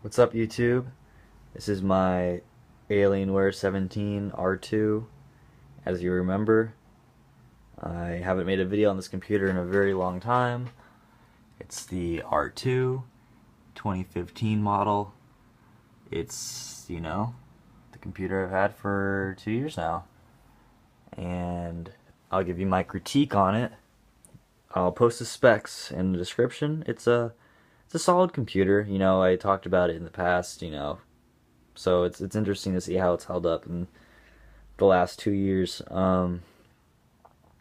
What's up, YouTube? This is my Alienware 17 R2. As you remember, I haven't made a video on this computer in a very long time. It's the R2 2015 model. It's, the computer I've had for 2 years now. And I'll give you my critique on it. I'll post the specs in the description. It's a solid computer. I talked about it in the past, so it's interesting to see how it's held up in the last 2 years. I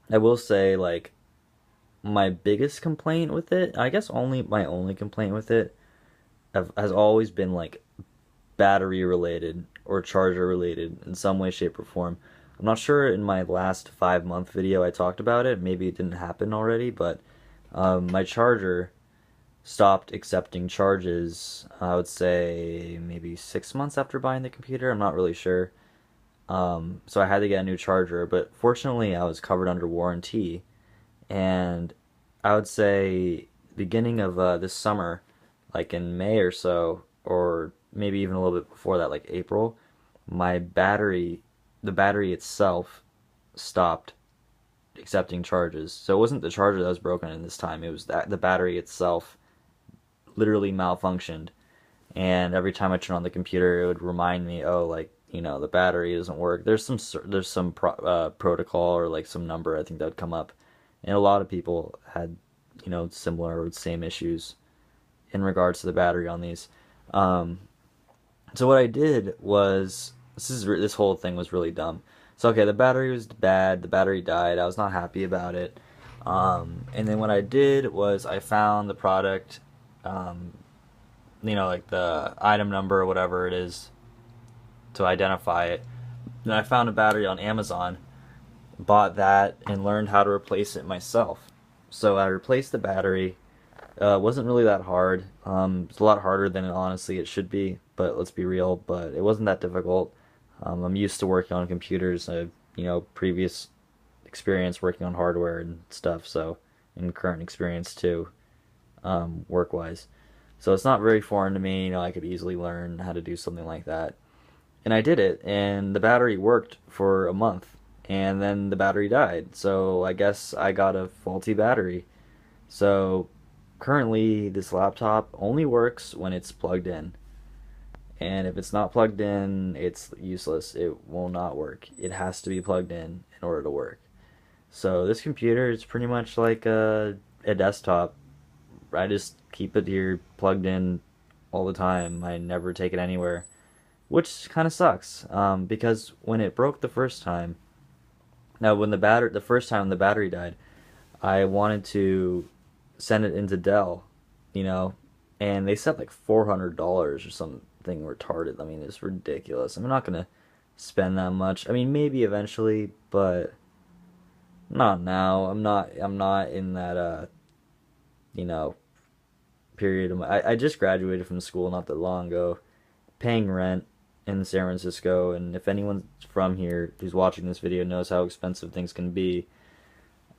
will say, like, my biggest complaint with it, I guess my only complaint with it, has always been, like, battery related or charger related in some way, shape, or form. I'm not sure in my last 5-month video I talked about it. Maybe it didn't happen already, but my charger stopped accepting charges, I would say maybe 6 months after buying the computer. I'm not really sure. So I had to get a new charger, but fortunately I was covered under warranty, and I would say beginning of this summer, like in May or so, or maybe even a little bit before that, like April, the battery itself stopped accepting charges. So it wasn't the charger that was broken in this time, it was that the battery itself literally malfunctioned. And every time I turn on the computer, it would remind me, oh, like, the battery doesn't work. There's some protocol or like some number I think that would come up, and a lot of people had similar or same issues in regards to the battery on these. So what I did was, this whole thing was really dumb. So okay, the battery was bad. The battery died. I was not happy about it. And then what I did was I found the product, like the item number or whatever it is to identify it. And I found a battery on Amazon, bought that, and learned how to replace it myself. So I replaced the battery. It wasn't really that hard. It's a lot harder than honestly it should be, but let's be real, but it wasn't that difficult. I'm used to working on computers. I've, previous experience working on hardware and stuff, so, and current experience too, work-wise. So it's not very foreign to me. I could easily learn how to do something like that. And I did it, and the battery worked for a month, and then the battery died. So I guess I got a faulty battery. So currently, this laptop only works when it's plugged in. And if it's not plugged in, it's useless. It will not work. It has to be plugged in order to work. So this computer is pretty much like a desktop. I just keep it here plugged in all the time. I never take it anywhere, which kind of sucks, because when it broke the first time, the first time the battery died, I wanted to send it into Dell, and they said like $400 or something retarded. I mean, it's ridiculous. I'm not gonna spend that much. I mean, maybe eventually, but not now. I'm not in that period of I just graduated from school not that long ago, paying rent in San Francisco, and if anyone's from here who's watching this video knows how expensive things can be,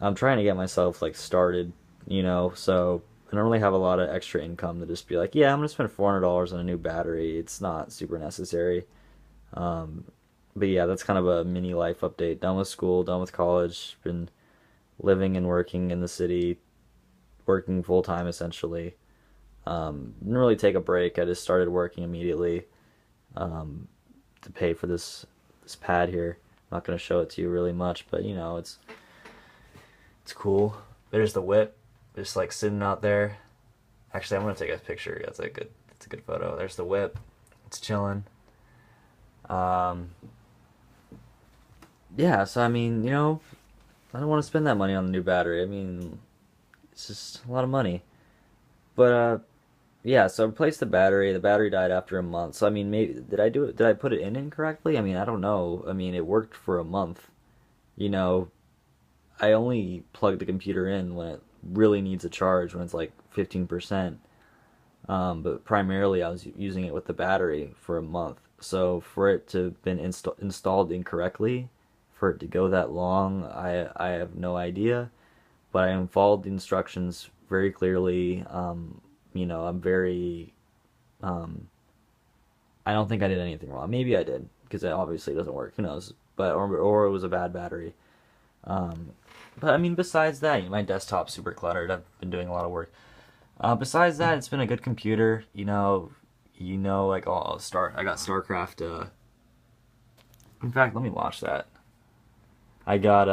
I'm trying to get myself like started, so I don't really have a lot of extra income to just be like, yeah, I'm gonna spend $400 on a new battery. It's not super necessary. But yeah, that's kind of a mini life update. Done with school, done with college, been living and working in the city, working full time essentially. Didn't really take a break. I just started working immediately, to pay for this pad here. I'm not gonna show it to you really much, but it's cool. There's the whip, just like sitting out there. Actually, I'm gonna take a picture. That's a good photo. There's the whip. It's chilling. Yeah. So I mean, I don't want to spend that money on a new battery. I mean, it's just a lot of money. But yeah, so I replaced the battery. The battery died after a month. So I mean, maybe did I put it in incorrectly? I mean, I don't know. I mean, it worked for a month. I only plug the computer in when it really needs a charge, when it's like 15%. But primarily I was using it with the battery for a month. So for it to have been installed incorrectly, for it to go that long, I have no idea. But I followed the instructions very clearly. I'm very I don't think I did anything wrong. Maybe I did, because it obviously doesn't work. Who knows? But or it was a bad battery. Um, but I mean, besides that, my desktop's super cluttered. I've been doing a lot of work. Besides that, it's been a good computer. Like I got StarCraft. In fact, let me watch that. I got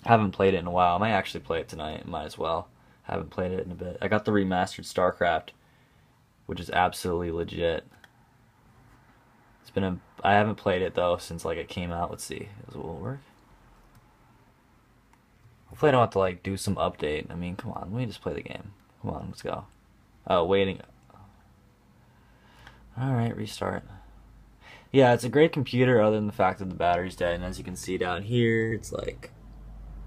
haven't played it in a while. I might actually play it tonight. Might as well. Haven't played it in a bit. I got the remastered StarCraft, which is absolutely legit. I haven't played it though since like it came out. Let's see. Will it work? Hopefully I don't have to like do some update. I mean, come on, let me just play the game. Come on, let's go. Oh, waiting. Alright, restart. Yeah, it's a great computer other than the fact that the battery's dead, and as you can see down here, it's like,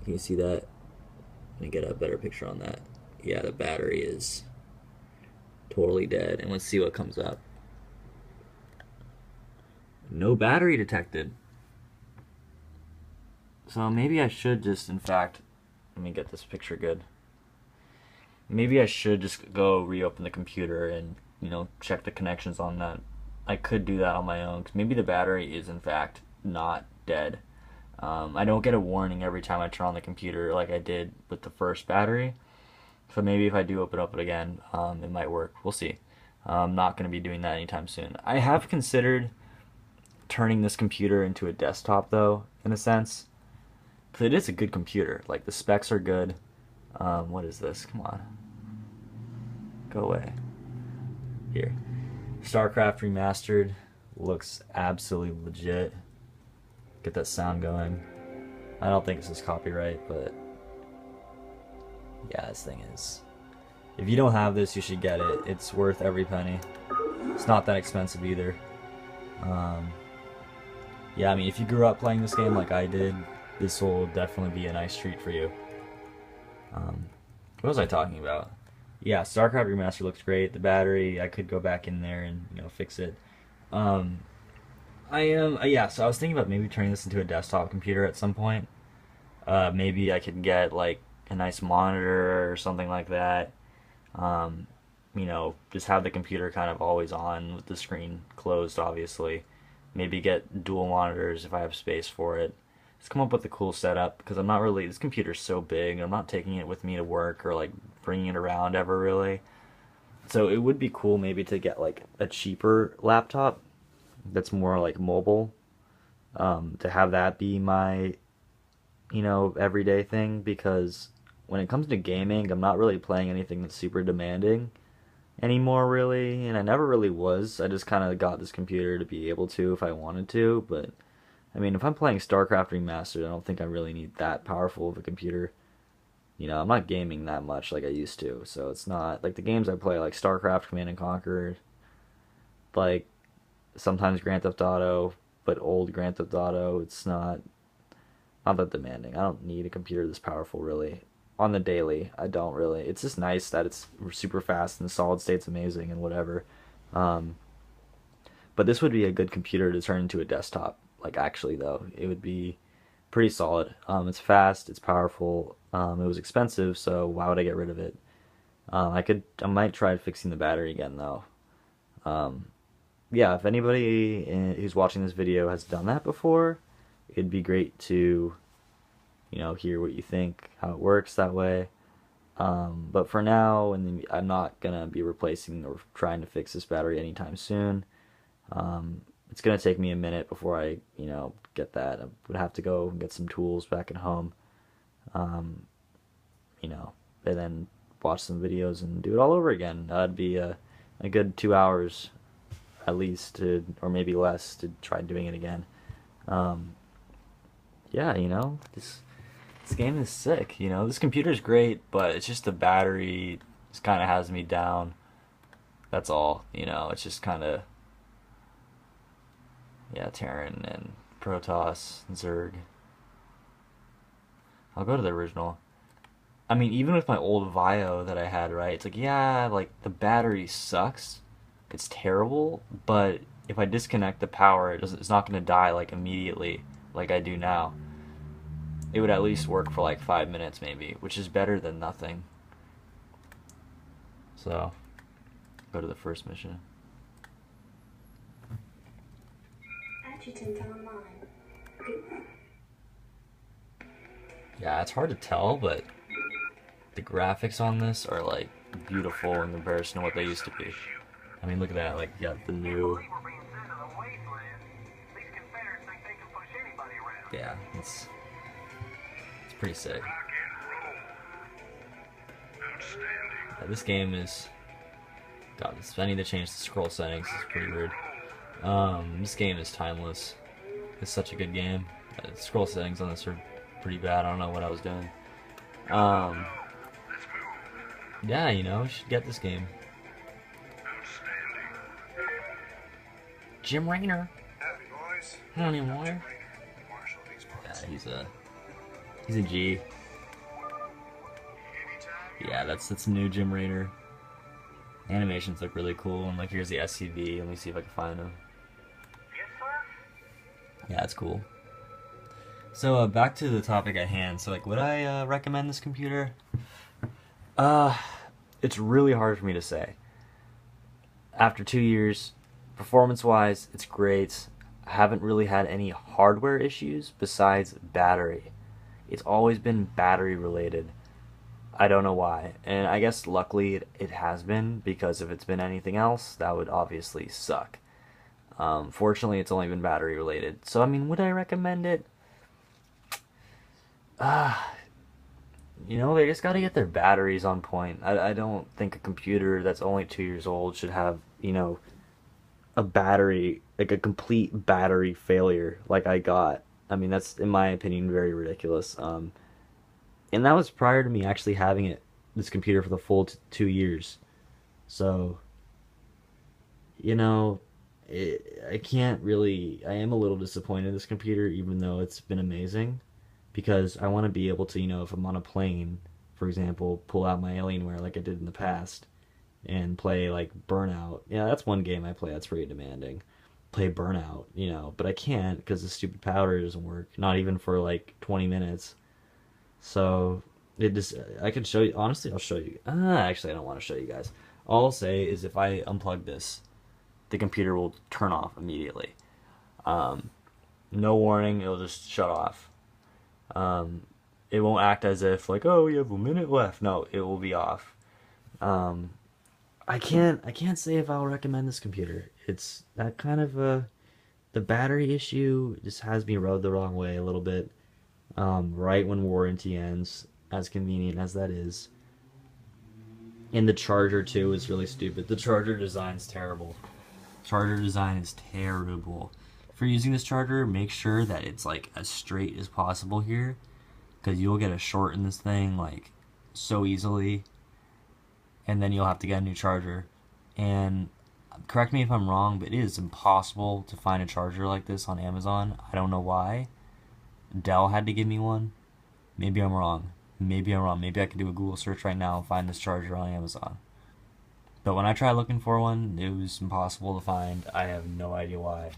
can you see that? Let me get a better picture on that. Yeah, the battery is totally dead, and let's see what comes up. No battery detected. So maybe I should just, in fact, let me get this picture good. Maybe I should just go reopen the computer and, check the connections on that. I could do that on my own, because maybe the battery is, in fact, not dead. I don't get a warning every time I turn on the computer like I did with the first battery. So maybe if I do open up it again, it might work. We'll see. I'm not going to be doing that anytime soon. I have considered turning this computer into a desktop, though, in a sense. Because it is a good computer. Like, the specs are good. What is this? Come on. Go away. Here. StarCraft Remastered. Looks absolutely legit. Get that sound going. I don't think this is copyright, but yeah, this thing is. If you don't have this, you should get it. It's worth every penny. It's not that expensive either. Yeah, I mean, if you grew up playing this game like I did, this will definitely be a nice treat for you. What was I talking about? Yeah, StarCraft Remastered looks great. The battery, I could go back in there and fix it. Yeah, so I was thinking about maybe turning this into a desktop computer at some point. Maybe I could get like a nice monitor or something like that. Just have the computer kind of always on with the screen closed, obviously. Maybe get dual monitors if I have space for it. Just come up with a cool setup, because this computer's so big, I'm not taking it with me to work or like bringing it around ever really. So it would be cool maybe to get like a cheaper laptop that's more like mobile, to have that be my everyday thing, because when it comes to gaming, I'm not really playing anything that's super demanding anymore really, and I never really was. I just kind of got this computer to be able to if I wanted to, but I mean, if I'm playing StarCraft Remastered, I don't think I really need that powerful of a computer. I'm not gaming that much like I used to, so it's not like the games I play, like StarCraft, Command and Conquer, like sometimes Grand Theft Auto, but old Grand Theft Auto, it's not that demanding. I don't need a computer this powerful really. On the daily, I don't really. It's just nice that it's super fast and the solid state's amazing and whatever. But this would be a good computer to turn into a desktop. Like, actually, though, it would be pretty solid. It's fast, it's powerful. It was expensive, so why would I get rid of it? I might try fixing the battery again, though. Yeah, if anybody who's watching this video has done that before, it'd be great to, hear what you think, how it works that way. But for now, I'm not gonna be replacing or trying to fix this battery anytime soon. It's gonna take me a minute before I, get that. I would have to go and get some tools back at home, and then watch some videos and do it all over again. That'd be a good 2 hours at least, or maybe less, to try doing it again. Yeah, this game is sick. This computer's great, but it's just the battery just kind of has me down. That's all. It's just kind of, yeah, Terran and Protoss and Zerg. I'll go to the original. I mean, even with my old Vio that I had, right? It's like, yeah, like the battery sucks. It's terrible, but if I disconnect the power, it's not going to die like immediately like I do now. It would at least work for like 5 minutes maybe, which is better than nothing. So, go to the first mission. Yeah, it's hard to tell, but the graphics on this are like beautiful in comparison to what they used to be. I mean, look at that, like you got the new. Yeah, it's pretty sick. Yeah, this game is. God, I need to change the scroll settings. It's pretty weird. This game is timeless. It's such a good game. Scroll settings on this are pretty bad. I don't know what I was doing. Yeah, you know, you should get this game. Jim Raynor. Not anymore. Yeah, he's a G. Yeah, that's new Jim Raynor. Animations look really cool, and like here's the SUV. Let me see if I can find him. Yeah, it's cool. So back to the topic at hand. So like, would I recommend this computer? It's really hard for me to say. After 2 years, performance-wise, it's great. I haven't really had any hardware issues besides battery. It's always been battery related. I don't know why. And I guess luckily it has been, because if it's been anything else, that would obviously suck. Fortunately, it's only been battery related. So, I mean, would I recommend it? You know, they just gotta get their batteries on point. I don't think a computer that's only 2 years old should have, you know, a battery, like a complete battery failure like I got. I mean, that's, in my opinion, very ridiculous. And that was prior to me actually having this computer for the full 2 years. So, you know, I can't really, I am a little disappointed in this computer, even though it's been amazing. Because I want to be able to, you know, if I'm on a plane, for example, pull out my Alienware like I did in the past and play like Burnout. Yeah, that's one game I play that's pretty demanding. Play Burnout, you know, but I can't because the stupid powder doesn't work. Not even for like 20 minutes. So it just, I could show you, honestly, I'll show you. Actually, I don't want to show you guys. All I'll say is if I unplug this, the computer will turn off immediately. No warning, it'll just shut off. It won't act as if like, oh, you have a minute left. No, it will be off. I can't say if I'll recommend this computer. It's that kind of the battery issue just has me rode the wrong way a little bit. Right when warranty ends, as convenient as that is. And the charger too is really stupid. The charger design's terrible. Charger design is terrible. If you're using this charger, make sure that it's like as straight as possible here, because you'll get a short in this thing like so easily, and then you'll have to get a new charger. And correct me if I'm wrong, but it is impossible to find a charger like this on Amazon. I don't know why. Dell had to give me one. Maybe I'm wrong. Maybe I could do a Google search right now and find this charger on Amazon. But when I tried looking for one, it was impossible to find. I have no idea why.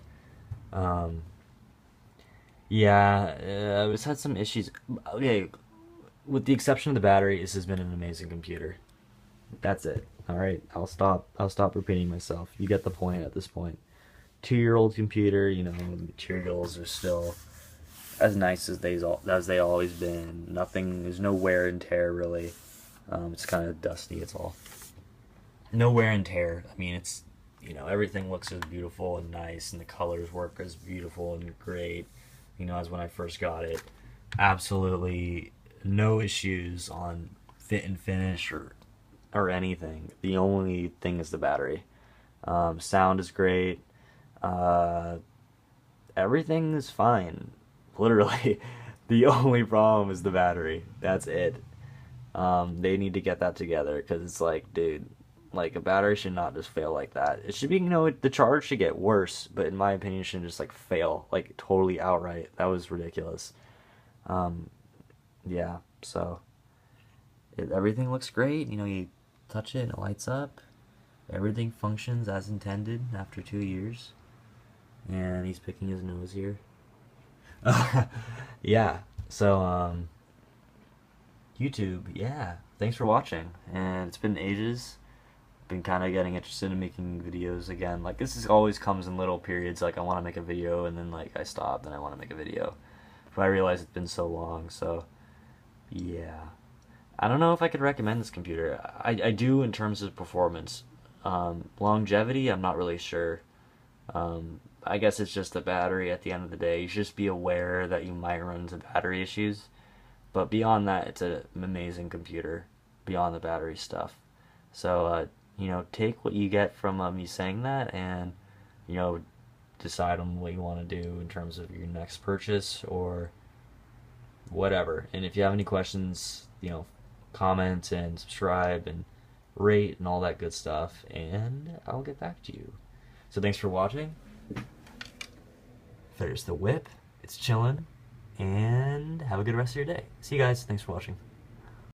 Yeah, it's had some issues. Okay, with the exception of the battery, this has been an amazing computer. That's it. All right, I'll stop repeating myself. You get the point at this point. 2-year-old computer, you know, the materials are still as nice as they always been. Nothing, there's no wear and tear really. It's kind of dusty. It's all no wear and tear. I mean, it's, you know, everything looks as beautiful and nice, and the colors work as beautiful and great, you know, as when I first got it. Absolutely no issues on fit and finish or anything. The only thing is the battery. Sound is great. Everything is fine. Literally, the only problem is the battery. That's it. They need to get that together, because it's like, dude, like, a battery should not just fail like that. It should be, you know, the charge should get worse, but in my opinion, it shouldn't just, like, fail, like, totally outright. That was ridiculous. Yeah, so, everything looks great. You know, you touch it and it lights up. Everything functions as intended after 2 years. And he's picking his nose here. Yeah, so, YouTube, yeah. Thanks for watching. And it's been ages. been kind of getting interested in making videos again. Like, this is always comes in little periods. Like, I want to make a video, and then like I stop, and I want to make a video. But I realize it's been so long, so yeah. I don't know if I could recommend this computer. I do in terms of performance. Longevity, I'm not really sure. I guess it's just the battery at the end of the day. You should just be aware that you might run into battery issues. But beyond that, it's an amazing computer beyond the battery stuff. So, you know, take what you get from me saying that and, you know, decide on what you want to do in terms of your next purchase or whatever. And if you have any questions, you know, comment and subscribe and rate and all that good stuff, and I'll get back to you. So thanks for watching. There's the whip. It's chilling. And have a good rest of your day. See you guys. Thanks for watching.